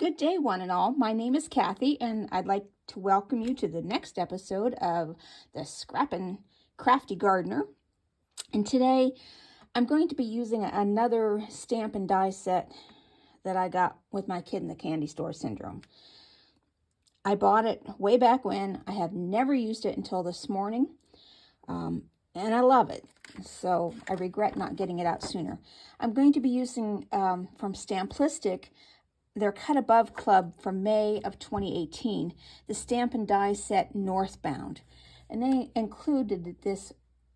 Good day, one and all. My name is Kathy, and I'd like to welcome you to the next episode of the Scrappin' Crafty Gardener. And today, I'm going to be using another stamp and die set that I got with my kid in the candy store syndrome. I bought it way back when. I have never used it until this morning, and I love it. So I regret not getting it out sooner. I'm going to be using from Stamplistic their Cut Above Club from May of 2018, the Stamp and Die set Northbound. And they included this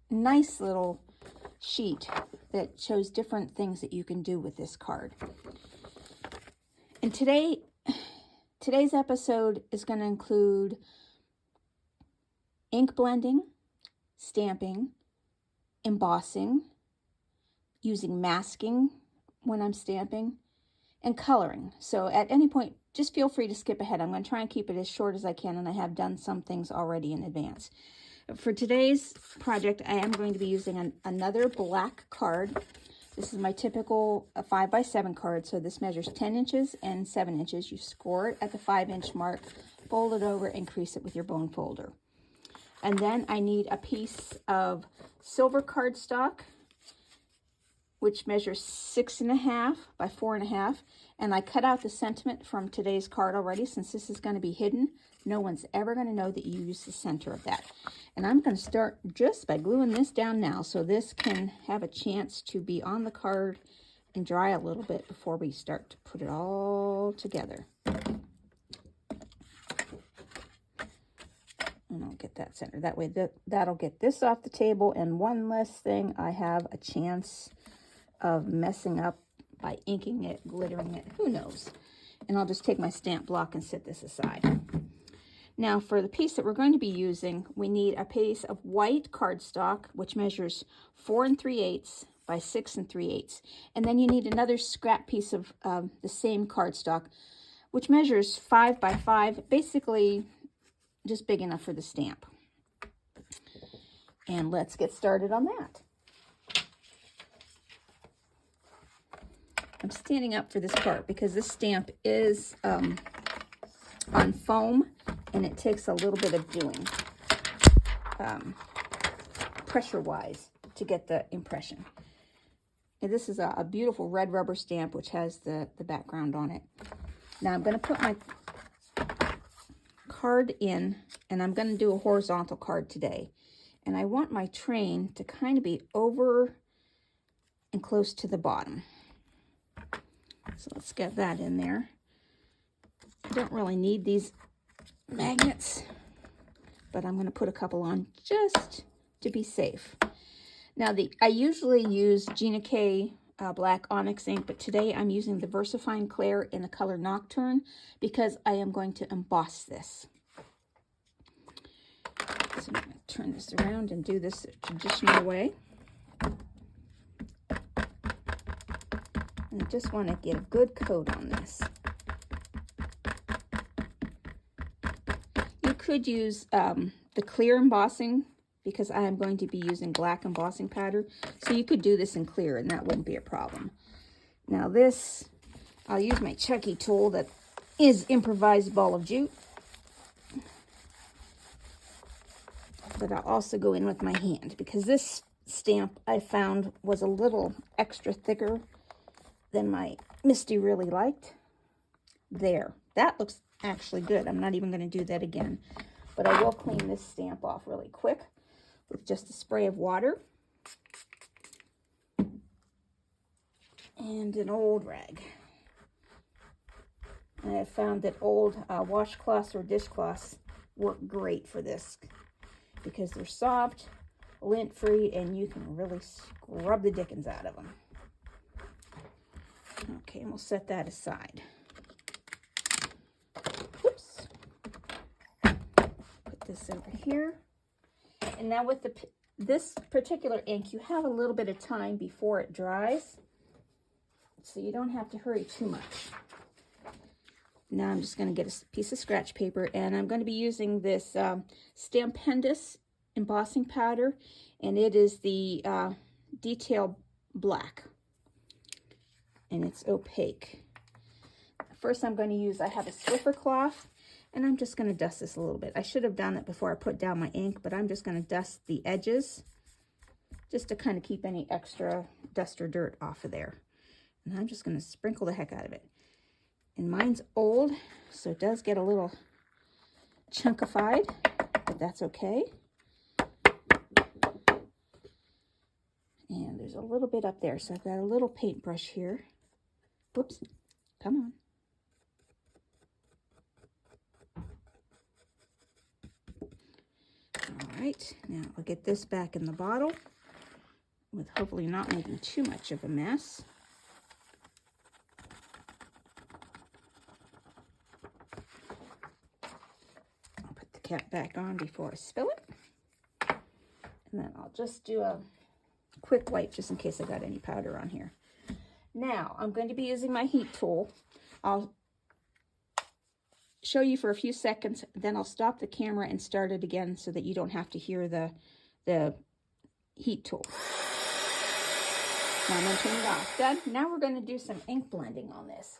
nice little sheet that shows different things that you can do with this card. And today's episode is going to include ink blending, stamping, embossing, using masking when I'm stamping, and coloring. So at any point, just feel free to skip ahead. I'm going to try and keep it as short as I can, and I have done some things already in advance. For today's project, I am going to be using another black card. This is my typical 5x7 card, so this measures 10 inches and 7 inches. You score it at the 5-inch mark, fold it over, and crease it with your bone folder. And then I need a piece of silver cardstock, which measures 6.5 by 4.5, and I cut out the sentiment from today's card already. Since this is going to be hidden, no one's ever going to know that you use the center of that. And I'm going to start just by gluing this down now, so this can have a chance to be on the card and dry a little bit before we start to put it all together. And I'll get that center. That way that'll get this off the table, and one less thing I have a chance of messing up by inking it, glittering it, who knows. And I'll just take my stamp block and set this aside. Now for the piece that we're going to be using, we need a piece of white cardstock, which measures 4 3/8 by 6 3/8. And then you need another scrap piece of the same cardstock, which measures 5 by 5, basically just big enough for the stamp. And let's get started on that. I'm standing up for this part because this stamp is on foam, and it takes a little bit of doing pressure-wise to get the impression. And this is a beautiful red rubber stamp which has the background on it. Now I'm going to put my card in, and I'm going to do a horizontal card today. And I want my train to kind of be over and close to the bottom. So let's get that in there. I don't really need these magnets, but I'm going to put a couple on just to be safe. Now, I usually use GinaK black onyx ink, but today I'm using the VersaFine Clair in the color Nocturne because I am going to emboss this. So I'm going to turn this around and do this the traditional way. I just want to get a good coat on this. You could use the clear embossing because I am going to be using black embossing powder. So you could do this in clear and that wouldn't be a problem. Now this, I'll use my Chucky tool that is improvised ball of jute. But I'll also go in with my hand because this stamp I found was a little extra thicker than my Misty really liked. There, that looks actually good. I'm not even going to do that again, but I will clean this stamp off really quick with just a spray of water and an old rag. And I have found that old washcloths or dishcloths work great for this because they're soft, lint-free, and you can really scrub the dickens out of them. Okay, and we'll set that aside. Oops. Put this over here. And now with this particular ink, you have a little bit of time before it dries, so you don't have to hurry too much. Now I'm just going to get a piece of scratch paper, and I'm going to be using this Stampendous embossing powder, and it is the Detail Black, and it's opaque. first I'm going to use, I have a Swiffer cloth, and I'm just going to dust this a little bit. I should have done that before I put down my ink, but I'm just going to dust the edges just to kind of keep any extra dust or dirt off of there. And I'm just going to sprinkle the heck out of it. And mine's old, so it does get a little chunkified, but that's okay. And there's a little bit up there, so I've got a little paintbrush here. Whoops, come on. All right, now I'll get this back in the bottle with hopefully not making too much of a mess. I'll put the cap back on before I spill it. And then I'll just do a quick wipe just in case I got any powder on here. Now, I'm going to be using my heat tool. I'll show you for a few seconds, then I'll stop the camera and start it again so that you don't have to hear the heat tool. Now I'm going to turn it off. Done. Now we're going to do some ink blending on this.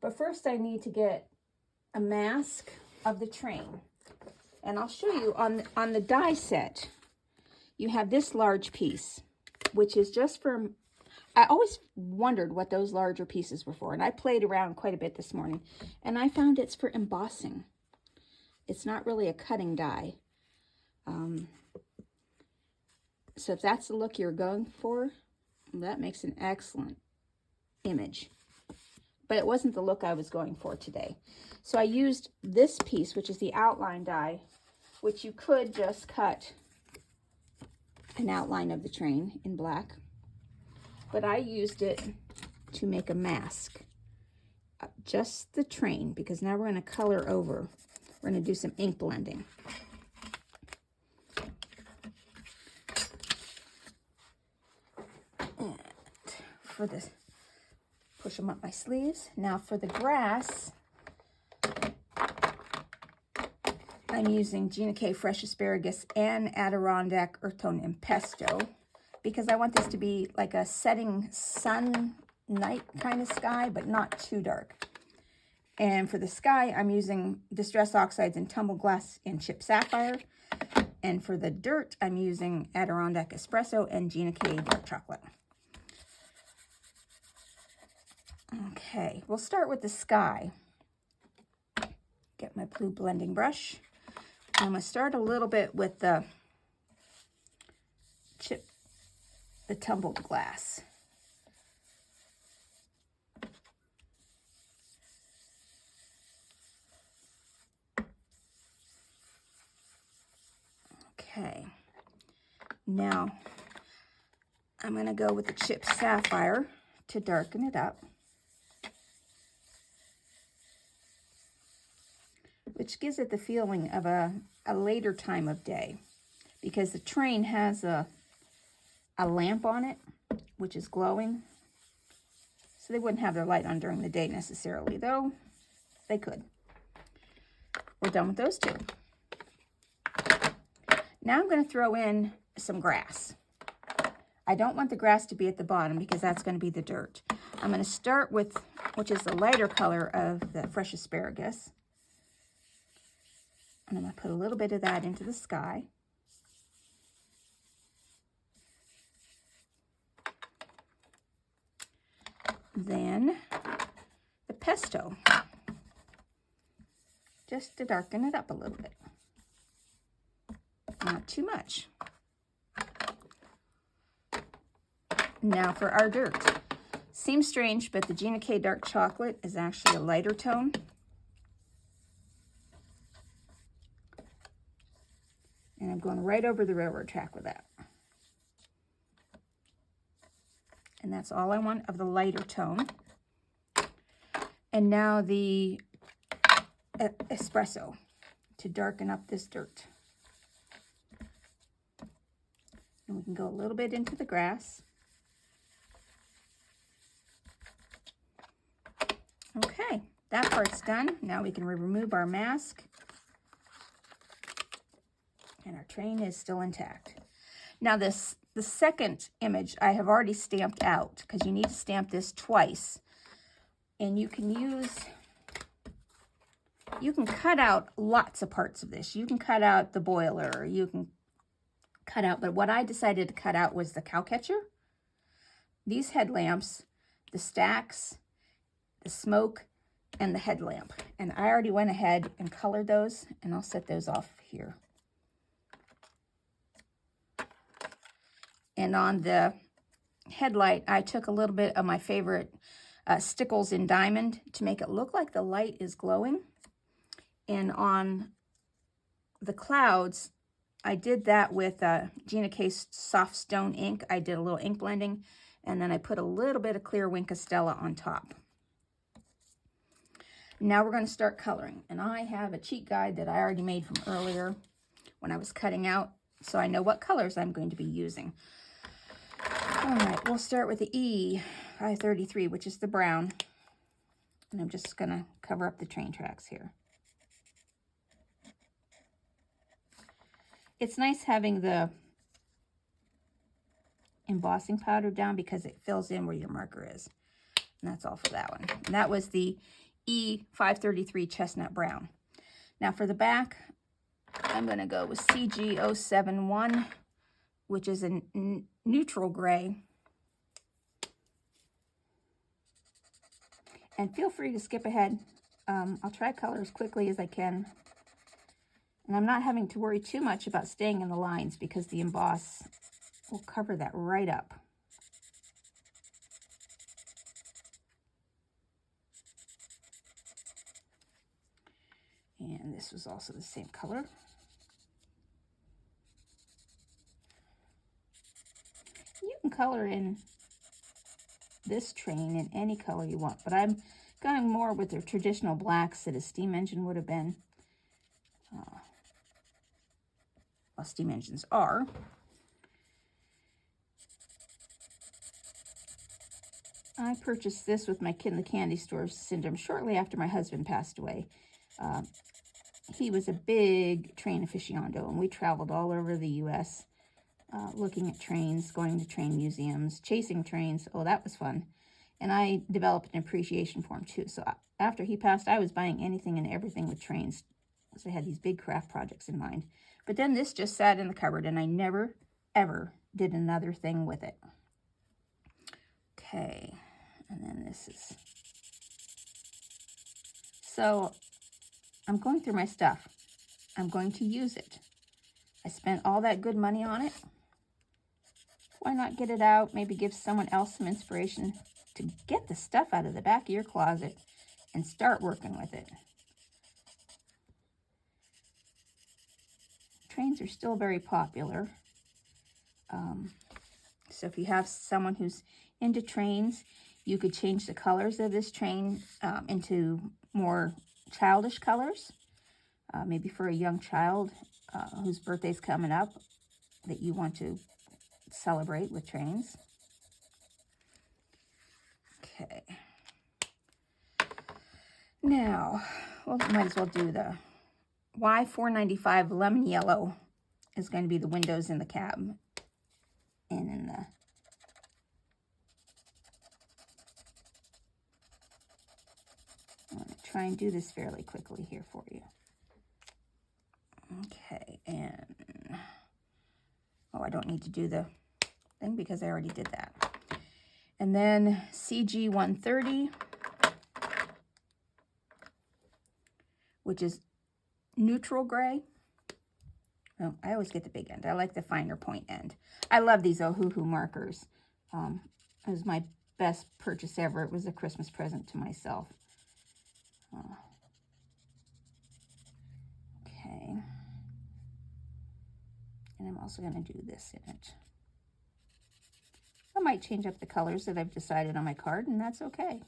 But first I need to get a mask of the train. And I'll show you on the die set, you have this large piece, which is just for, I always wondered what those larger pieces were for. And I played around quite a bit this morning. And I found it's for embossing. It's not really a cutting die. So if that's the look you're going for, that makes an excellent image. But it wasn't the look I was going for today. So I used this piece, which is the outline die, which you could just cut an outline of the train in black. But I used it to make a mask. Just the train, because now we're going to color over. We're going to do some ink blending. And for this, push them up my sleeves. Now for the grass, I'm using GinaK Fresh Asparagus and Adirondack Earthtone and Pesto, because I want this to be like a setting sun night kind of sky, but not too dark. And for the sky, I'm using Distress Oxides and Tumbled Glass and Chip Sapphire. And for the dirt, I'm using Adirondack Espresso and GinaK Dark Chocolate. Okay, we'll start with the sky. Get my blue blending brush. I'm going to start a little bit with the tumbled glass. Okay, now I'm going to go with the chip sapphire to darken it up, which gives it the feeling of a later time of day, because the train has a lamp on it, which is glowing. So they wouldn't have their light on during the day necessarily, though they could. We're done with those two. Now I'm going to throw in some grass. I don't want the grass to be at the bottom because that's going to be the dirt. I'm going to start with, which is the lighter color of the fresh asparagus. And I'm going to put a little bit of that into the sky. Then the pesto, just to darken it up a little bit. Not too much. Now for our dirt. Seems strange, but the GinaK Dark Chocolate is actually a lighter tone. And I'm going right over the railroad track with that. And that's all I want of the lighter tone. And now the espresso to darken up this dirt. And we can go a little bit into the grass. Okay, that part's done. Now we can remove our mask. And our train is still intact. Now the second image I have already stamped out, because you need to stamp this twice. And you can use You can cut out lots of parts of this. You can cut out the boiler, you can cut out, but what I decided to cut out was the cow catcher, these headlamps, the stacks, the smoke, and the headlamp. And I already went ahead and colored those, and I'll set those off here. And on the headlight, I took a little bit of my favorite Stickles in Diamond to make it look like the light is glowing. And on the clouds, I did that with GinaK Soft Stone ink. I did a little ink blending, and then I put a little bit of clear Wink of Stella on top. Now we're going to start coloring. And I have a cheat guide that I already made from earlier when I was cutting out, so I know what colors I'm going to be using. All right, we'll start with the E533, which is the brown. And I'm just going to cover up the train tracks here. It's nice having the embossing powder down because it fills in where your marker is. And that's all for that one. And that was the E533 Chestnut Brown. Now for the back, I'm going to go with CG071, which is a neutral gray. And feel free to skip ahead. I'll try color as quickly as I can. And I'm not having to worry too much about staying in the lines because the emboss will cover that right up. And this was also the same color. You can color in this train in any color you want, but I'm going more with the traditional blacks that a steam engine would have been. Well, steam engines are. I purchased this with my kid in the candy store syndrome shortly after my husband passed away. He was a big train aficionado, and we traveled all over the U.S. Looking at trains, going to train museums, chasing trains. Oh, that was fun. And I developed an appreciation for him, too. So after he passed, I was buying anything and everything with trains. So I had these big craft projects in mind. But then this just sat in the cupboard, and I never, ever did another thing with it. Okay, and then this is... So I'm going through my stuff. I'm going to use it. I spent all that good money on it. Why not get it out? Maybe give someone else some inspiration to get the stuff out of the back of your closet and start working with it. Trains are still very popular. So if you have someone who's into trains, you could change the colors of this train into more childish colors. Maybe for a young child whose birthday's coming up that you want to celebrate with trains. Okay. Now, well, might as well do the Y495 Lemon Yellow is going to be the windows in the cab. And in the... I'm going to try and do this fairly quickly here for you. Okay, and... Oh, I don't need to do the thing because I already did that. And then CG130, which is neutral gray. Oh, I always get the big end. I like the finer point end. I love these Ohuhu markers. It was my best purchase ever. It was a Christmas present to myself. Okay. And I'm also going to do this in it. I might change up the colors that I've decided on my card, and that's okay.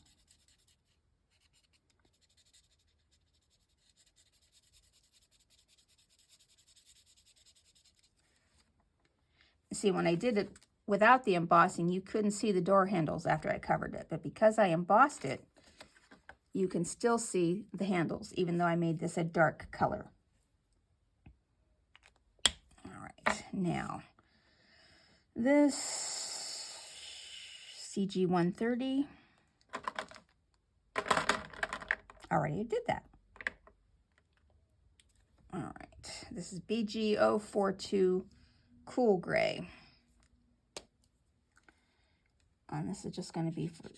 See, when I did it without the embossing, you couldn't see the door handles after I covered it. But because I embossed it, you can still see the handles, even though I made this a dark color. All right, now, this CG130, already did that. All right, this is BG042 Cool Gray. And this is just going to be for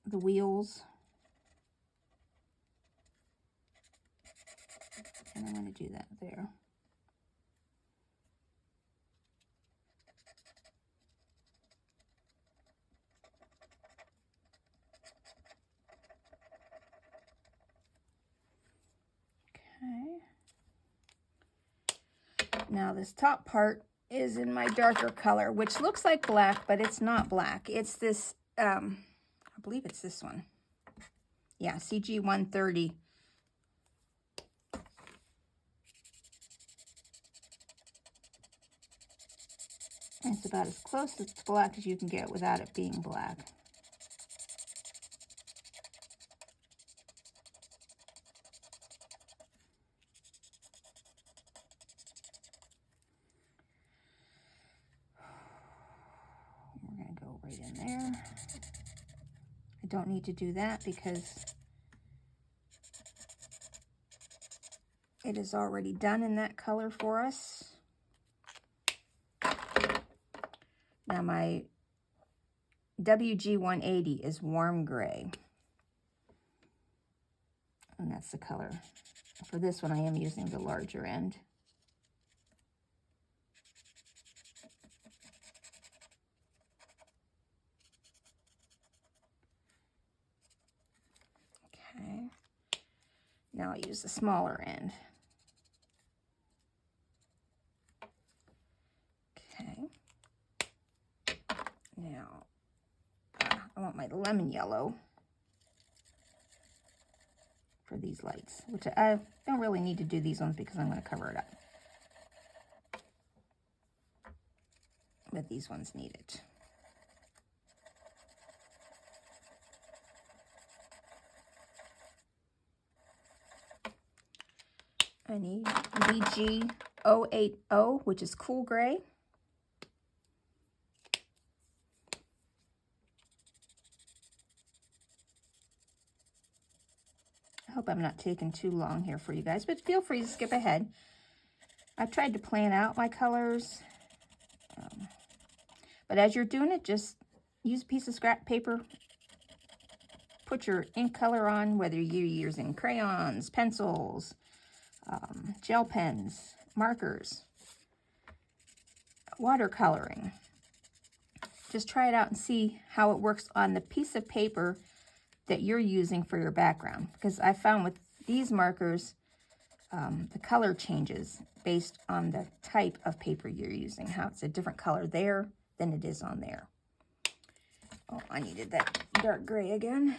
the wheels. And I'm going to do that there. Okay. Now this top part is in my darker color, which looks like black, but it's not black. It's this, I believe it's this one. Yeah, CG130. And it's about as close to black as you can get without it being black. We're going to go right in there. I don't need to do that because it is already done in that color for us. Now my WG180 is warm gray. And that's the color. For this one, I am using the larger end. Okay. Now I use the smaller end. Okay. Now, I want my lemon yellow for these lights, which I don't really need to do these ones because I'm going to cover it up. But these ones need it. I need BG080, which is cool gray. I hope I'm not taking too long here for you guys, but feel free to skip ahead. I've tried to plan out my colors, but as you're doing it, just use a piece of scrap paper, put your ink color on, whether you're using crayons, pencils, gel pens, markers, watercoloring. Just try it out and see how it works on the piece of paper that you're using for your background. Because I found with these markers, the color changes based on the type of paper you're using, how it's a different color there than it is on there. Oh, I needed that dark gray again.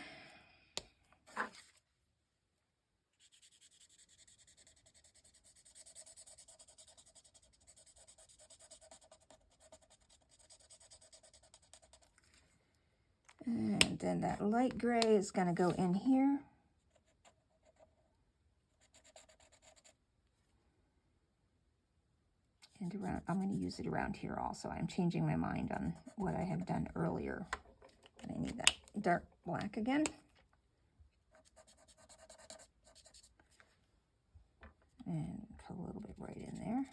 And then that light gray is going to go in here. And around, I'm going to use it around here also. I'm changing my mind on what I have done earlier. And I need that dark black again. And put a little bit right in there.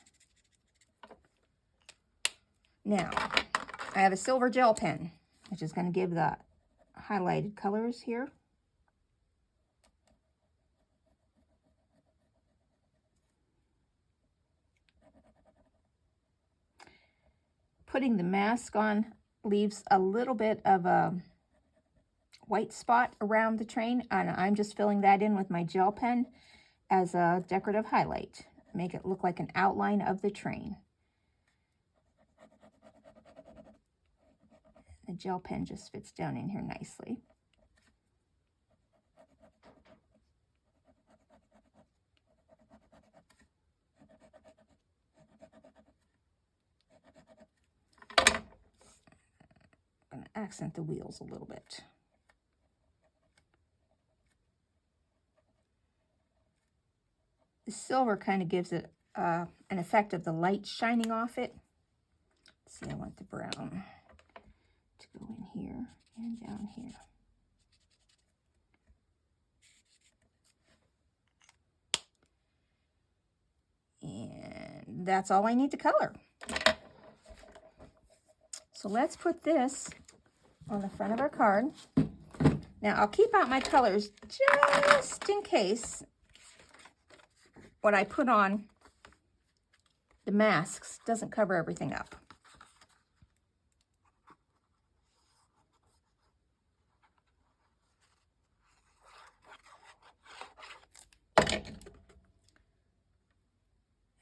Now, I have a silver gel pen, which is going to give the highlighted colors here. Putting the mask on leaves a little bit of a white spot around the train, and I'm just filling that in with my gel pen as a decorative highlight. Make it look like an outline of the train. The gel pen just fits down in here nicely. I'm going to accent the wheels a little bit. The silver kind of gives it an effect of the light shining off it. Let's see, I want the brown to go in here and down here. that's all I need to color. So let's put this on the front of our card. Now I'll keep out my colors just in case what I put on the masks doesn't cover everything up.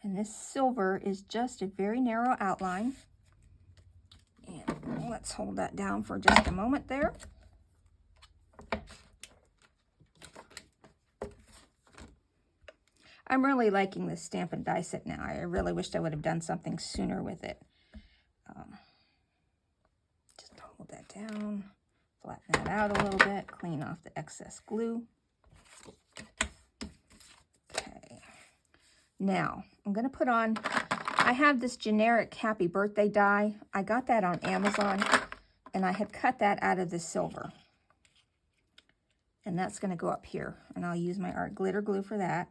And this silver is just a very narrow outline. And let's hold that down for just a moment there. I'm really liking this stamp and die set now. I really wished I would have done something sooner with it. Just hold that down, flatten that out a little bit, clean off the excess glue. Okay, now I'm going to put on, I have this generic happy birthday die. I got that on Amazon, and I had cut that out of the silver. And that's going to go up here, and I'll use my art glitter glue for that.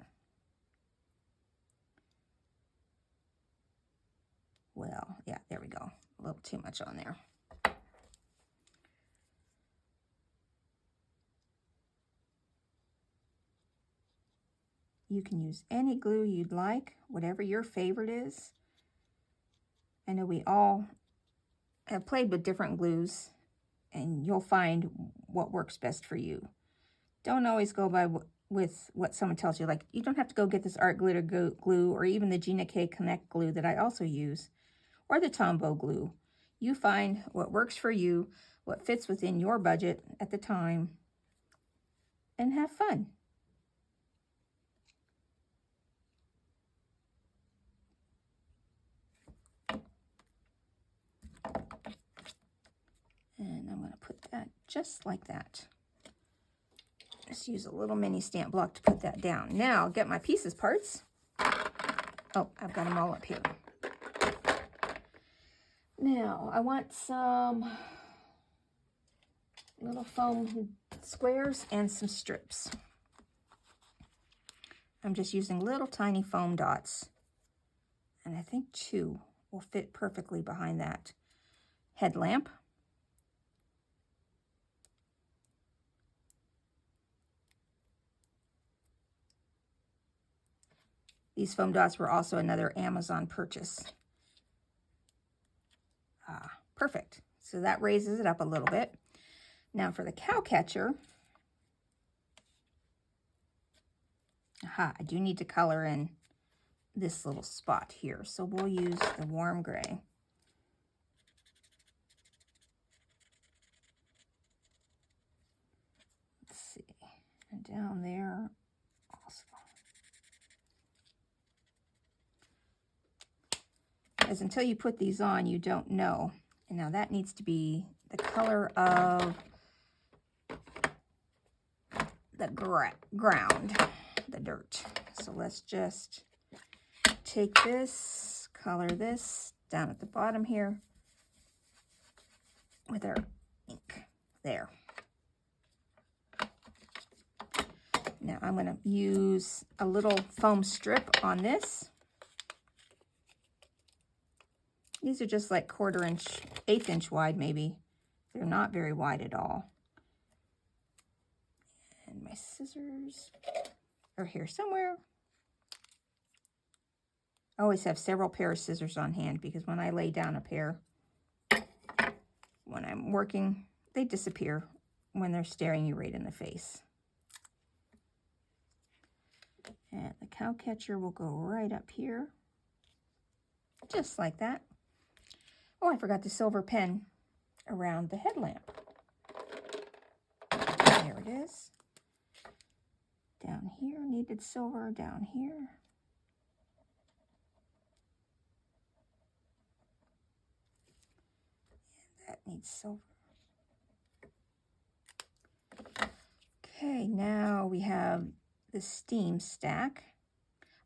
Well, yeah, there we go. A little too much on there. You can use any glue you'd like, whatever your favorite is. I know we all have played with different glues, and you'll find what works best for you. Don't always go by with what someone tells you. Like, you don't have to go get this art glitter glue or even the GinaK Connect glue that I also use, or the Tombow glue. You find what works for you, what fits within your budget at the time, and have fun. And I'm going to put that just like that. Just use a little mini stamp block to put that down. Now, get my pieces parts. Oh, I've got them all up here. Now, I want some little foam squares and some strips. I'm just using little tiny foam dots. And I think 2 will fit perfectly behind that headlamp. These foam dots were also another Amazon purchase. Perfect. So that raises it up a little bit. Now for the cow catcher, I do need to color in this little spot here. So we'll use the warm gray. Let's see. And down there also. As until you put these on, you don't know. And now that needs to be the color of the ground, the dirt. So let's just take this, color this down at the bottom here with our ink. There. Now I'm going to use a little foam strip on this. These are just like 1/4 inch, 1/8 inch wide maybe. They're not very wide at all. And my scissors are here somewhere. I always have several pairs of scissors on hand because when I lay down a pair, when I'm working, they disappear when they're staring you right in the face. And the cow catcher will go right up here, just like that. Oh, I forgot the silver pen around the headlamp. There it is. Down here, needed silver down here. And that needs silver. Okay, now we have the steam stack.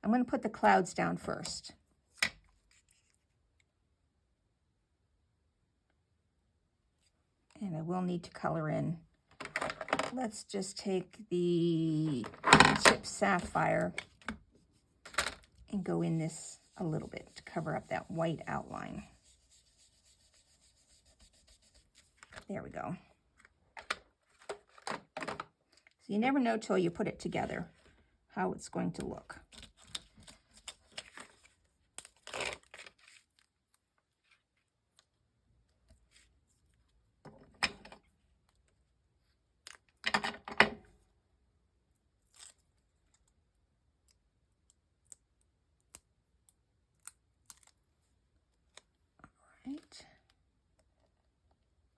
I'm going to put the clouds down first. And I will need to color in. Let's just take the chip sapphire and go in this a little bit to cover up that white outline. There we go. So you never know till you put it together how it's going to look.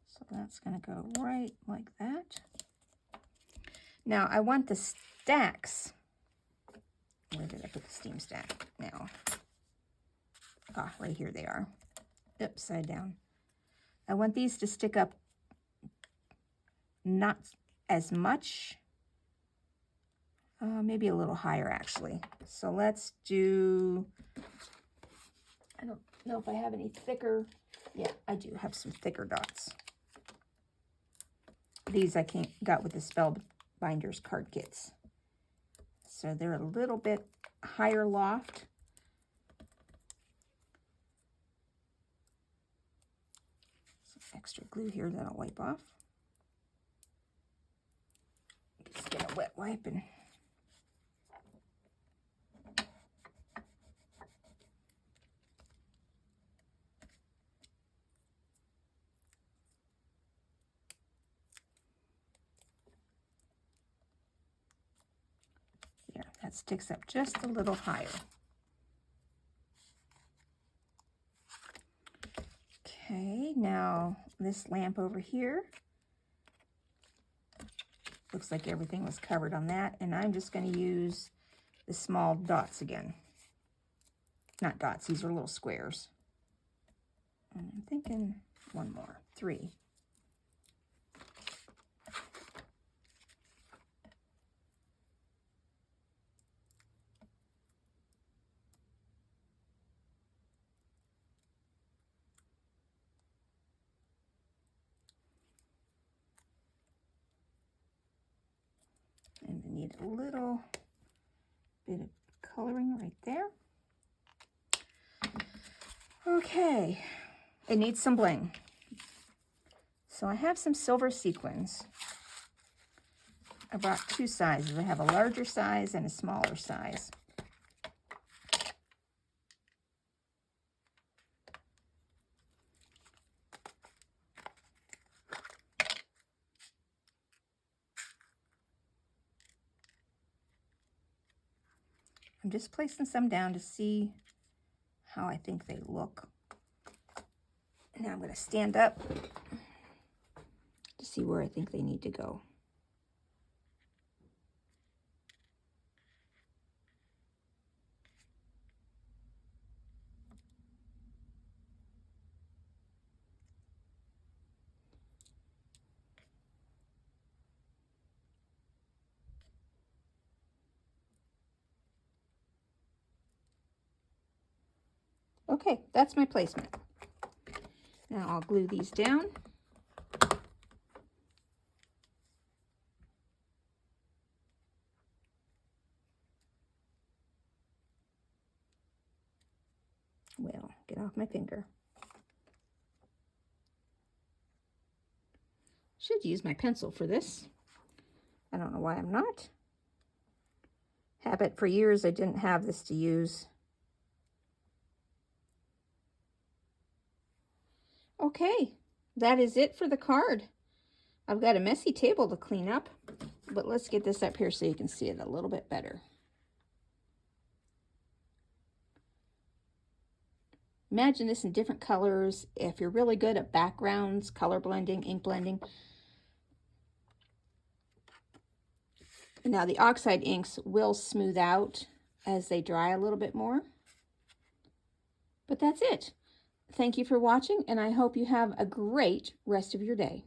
So that's going to go right like that. Now I want the stacks. Where did I put the steam stack now? Ah, right here they are. Upside down. I want these to stick up not as much, maybe a little higher actually. So let's do, I don't know if I have any thicker. Yeah, I do have some thicker dots. These I got with the Spellbinders card kits. So they're a little bit higher loft. Some extra glue here that I'll wipe off. Just get a wet wipe and that sticks up just a little higher. Okay, now this lamp over here. Looks like everything was covered on that, and I'm just going to use the small dots again. Not dots, these are little squares. And I'm thinking one more, 3. And we need a little bit of coloring right there. Okay, it needs some bling. So I have some silver sequins. I brought 2 sizes. I have a larger size and a smaller size. I'm just placing some down to see how I think they look. Now I'm going to stand up to see where I think they need to go. Okay, that's my placement. Now I'll glue these down. Well, get off my finger. Should use my pencil for this. I don't know why I'm not. Habit for years I didn't have this to use. Okay, that is it for the card. I've got a messy table to clean up, but let's get this up here so you can see it a little bit better. Imagine this in different colors. If you're really good at backgrounds, color blending, ink blending. Now the oxide inks will smooth out as they dry a little bit more. But that's it. Thank you for watching, and I hope you have a great rest of your day.